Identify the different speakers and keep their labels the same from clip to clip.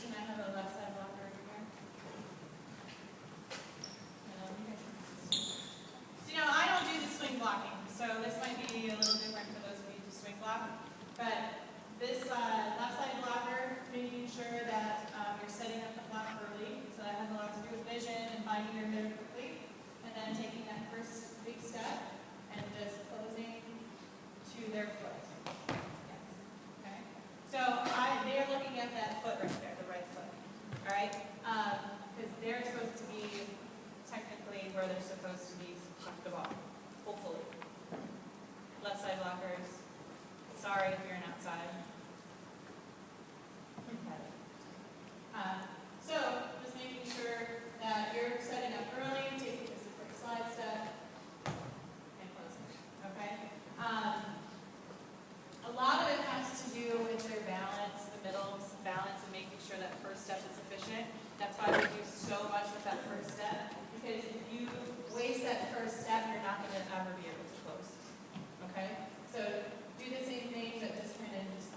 Speaker 1: and I have a left side blocker over here. So, you know, I don't do the swing blocking, so this might be a little different for those of you who swing block. But this left side blocker, making sure that you're setting up the block early, so that has a lot to do with vision and finding your hitter quickly, and then taking that first big step and just closing to their foot. Yes. Okay. So they are looking at that foot right there, the right foot. All right, because they're supposed to be technically where they're supposed to be the ball. Hopefully. Left side blockers. Sorry if you're an outside. So just making sure that you're setting up early, taking this quick slide step, and closing. Okay. A lot of it has to do with their balance, the middle balance, and making sure that first step is efficient. That's why we do so much with that first step. Because if you waste that first step, you're not going to ever be able to close. Okay? So do the same thing, but just kind of just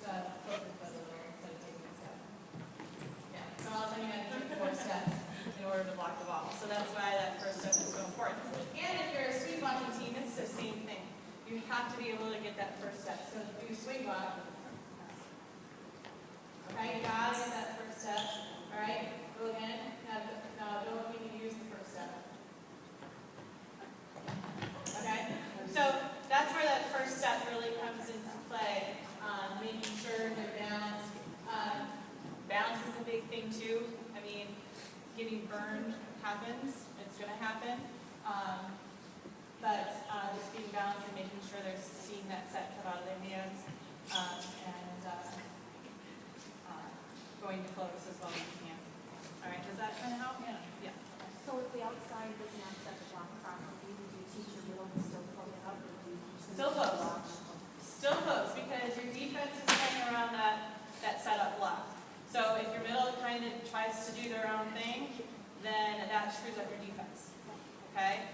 Speaker 1: focus a little instead of taking a step. Yeah. So all of a sudden you have to take 4 steps in order to block the ball. So that's why that first step is so important. And if you're a swing blocking team, it's the same thing. You have to be able to get that first step. So do swing block. Okay, you gotta get that first step. All right, go again. Now don't need to use the first step. Okay, so that's where that first step really comes into play. Making sure they're balanced. Balance is a big thing too. I mean, getting burned happens. It's going to happen. But just being balanced and making sure they're seeing that set come out of their hands and going to close as well as you can. All right, does that kind of help? Yeah.
Speaker 2: So if the outside does not set the block properly, do you teach your middle to still close up, or do you teach them
Speaker 1: Still close.
Speaker 2: block?
Speaker 1: Still close, because your defense is playing around that setup block. So if your middle kind of tries to do their own thing, then that screws up your defense. Okay?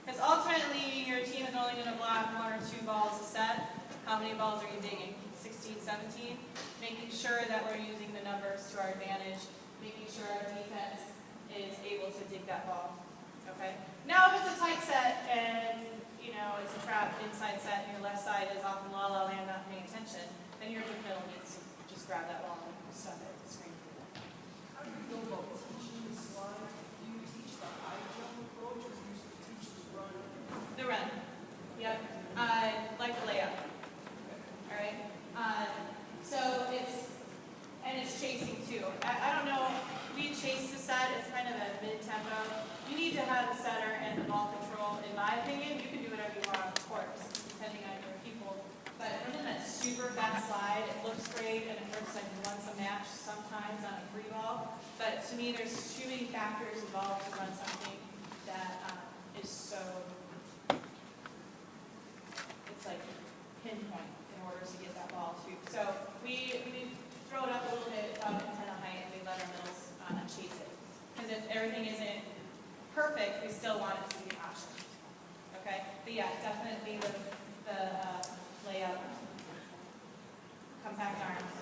Speaker 1: Because ultimately, your team is only going to block 1 or 2 balls a set. How many balls are you digging? 16, 17? Making sure that we're using the numbers to our advantage, making sure our defense is able to dig that ball. Okay? Now, if it's a tight set and it's a trap inside set and your left side is off in la la land not paying attention, then your middle needs to just grab that ball and stuff it at the screen.
Speaker 3: How do you feel about teaching the slide? Do you teach the high jump approach, or do you teach the run?
Speaker 1: The run. Yep. Like the layup. All right. So it's chasing too. I don't know. We chase the set. It's kind of a mid-tempo. You need to have the setter and the ball control. In my opinion, you can do whatever you want on the course, depending on your people. But running that super fast slide, it looks great and it looks like you won some match sometimes on a free ball. But to me, there's too many factors involved to run something that is so. It's like pinpoint in order to get that ball to. So we throw it up a little bit above antenna height and we let our middles chase it. Because if everything isn't perfect, we still want it to be an option. Okay? But yeah, definitely the layup, compact arms.